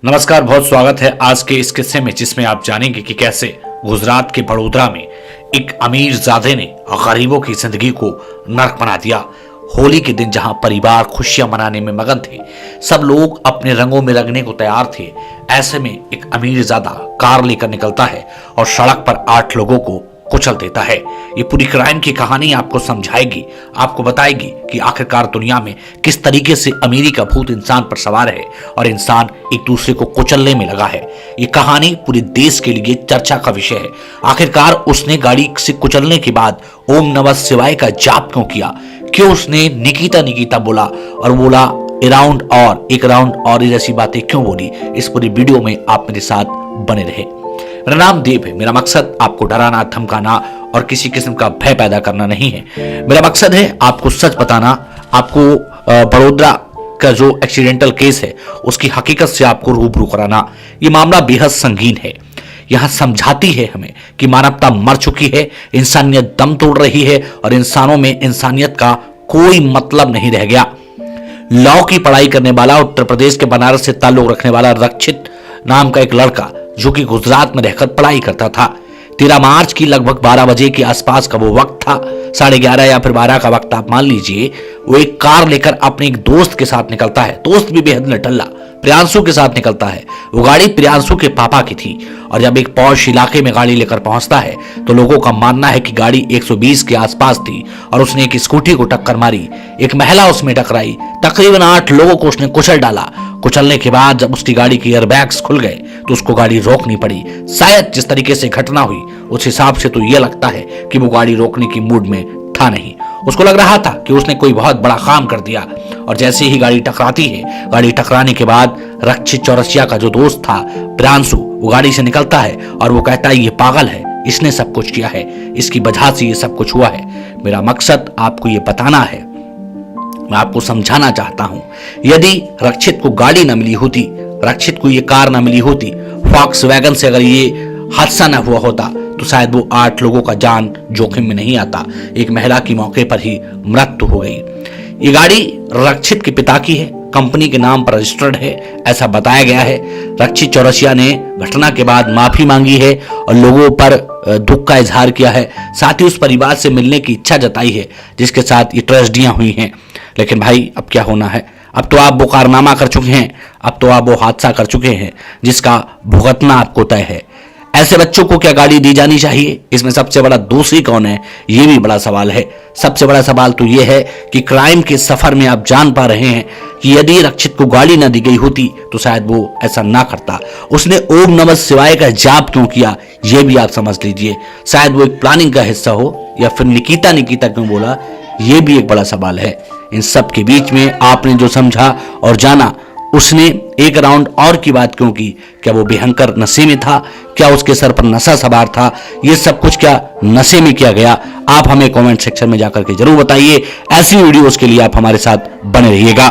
नमस्कार, बहुत स्वागत है आज के इस किस्से में, जिसमें आप जानेंगे कि कैसे गुजरात के बड़ोदरा में एक अमीरजादे ने गरीबों की जिंदगी को नर्क बना दिया। होली के दिन जहां परिवार खुशियां मनाने में मगन थे, सब लोग अपने रंगों में रंगने को तैयार थे, ऐसे में एक अमीरजादा कार लेकर निकलता है और सड़क पर 8 लोगों को कुचल देता है। ये पूरी क्राइम की कहानी आपको समझाएगी, आपको बताएगी कि आखिरकार दुनिया में किस तरीके से अमीरी का भूत इंसान पर सवार है और इंसान एक दूसरे को कुचलने में लगा है। ये कहानी पूरे देश के लिए चर्चा का विषय है। आखिरकार उसने गाड़ी से कुचलने के बाद ओम नमः शिवाय का जाप क्यों किया? क्यों उसने निकिता निकिता बोला और बोला अराउंड और एक राउंड और जैसी बातें क्यों बोली? इस पूरी वीडियो में आप मेरे साथ बने रहे। मेरा नाम देव है। मेरा मकसद आपको डराना, धमकाना और किसी किस्म का भय पैदा करना नहीं है। मेरा मकसद है आपको सच बताना, आपको बड़ोदरा का जो एक्सीडेंटल केस है उसकी हकीकत से आपको रूबरू कराना। ये मामला बेहद संगीन है। यह समझाती है हमें कि मानवता मर चुकी है, इंसानियत दम तोड़ रही है और इंसानों में इंसानियत का कोई मतलब नहीं रह गया। लॉ की पढ़ाई करने वाला, उत्तर प्रदेश के बनारस से ताल्लुक रखने वाला रक्षित नाम का एक लड़का, जो कि गुजरात में रहकर पढ़ाई करता था। 13 मार्च की लगभग 12 बजे के आसपास का वो वक्त था, 11:30 या फिर 12 का वक्त आप मान लीजिए। वो एक कार लेकर अपने एक दोस्त के साथ निकलता है। दोस्त भी बेहद निठल्ला, प्रियांशु के साथ निकलता है। वो गाड़ी प्रियांशु के पापा की थी और जब एक पौष इलाके में गाड़ी लेकर पहुंचता है तो लोगों का मानना है कि गाड़ी 120 के आसपास थी और उसने एक स्कूटी को टक्कर मारी। एक महिला उसमें टकराई। तकरीबन 8 लोगों को उसने कुचल डाला। कुचलने के बाद जब उसकी गाड़ी के एयरबैग्स खुल गए तो उसको गाड़ी रोकनी पड़ी। शायद जिस तरीके से घटना हुई उस हिसाब से तो यह लगता है कि वो गाड़ी रोकने की मूड में था नहीं। उसको लग रहा था कि उसने कोई बहुत बड़ा काम कर दिया। और जैसे ही गाड़ी टकराती है, गाड़ी टकराने के बाद रक्षित चौरसिया का जो दोस्त था प्रियांशु, वो गाड़ी से निकलता है और वो कहता है ये पागल है, इसने सब कुछ किया है, इसकी वजह से ये सब कुछ हुआ है। मेरा मकसद आपको ये बताना है, मैं आपको समझाना चाहता हूं। यदि रक्षित को गाड़ी न मिली होती, रक्षित को ये कार न मिली होती, वॉक्सवैगन से अगर ये हादसा न हुआ होता तो शायद वो 8 लोगों का जान जोखिम में नहीं आता। एक महिला की मौके पर ही मृत्यु हो गई। ये गाड़ी रक्षित के पिता की है, कंपनी के नाम पर रजिस्टर्ड है, ऐसा बताया गया है। रक्षित चौरसिया ने घटना के बाद माफी मांगी है और लोगों पर दुख का इजहार किया है। साथ ही उस परिवार से मिलने की इच्छा जताई है जिसके साथ ये ट्रेजेडियां हुई हैं। लेकिन भाई, अब क्या होना है? अब तो आप वो कारनामा कर चुके हैं, अब तो आप वो हादसा कर चुके हैं जिसका भुगतना आपको तय है। ऐसे बच्चों को क्या गाड़ी दी जानी चाहिए? इसमें सबसे बड़ा दोषी कौन है, ये भी बड़ा सवाल है। सबसे बड़ा सवाल तो ये है कि क्राइम के सफर में आप जान पा रहे हैं कि यदि रक्षित को गाड़ी ना दी गई होती तो शायद वो ऐसा ना करता। उसने ओम नमः शिवाय का जाप क्यों किया, ये भी आप समझ लीजिए। शायद वो एक प्लानिंग का हिस्सा हो या फिर निकिता निकिता क्यों बोला, ये भी एक बड़ा सवाल है। इन सब के बीच में आपने जो समझा और जाना, उसने एक राउंड और की बात क्यों की? क्या वो भयंकर नशे में था? क्या उसके सर पर नशा सवार था? ये सब कुछ क्या नशे में किया गया? आप हमें कमेंट सेक्शन में जाकर के जरूर बताइए। ऐसी वीडियोस के लिए आप हमारे साथ बने रहिएगा।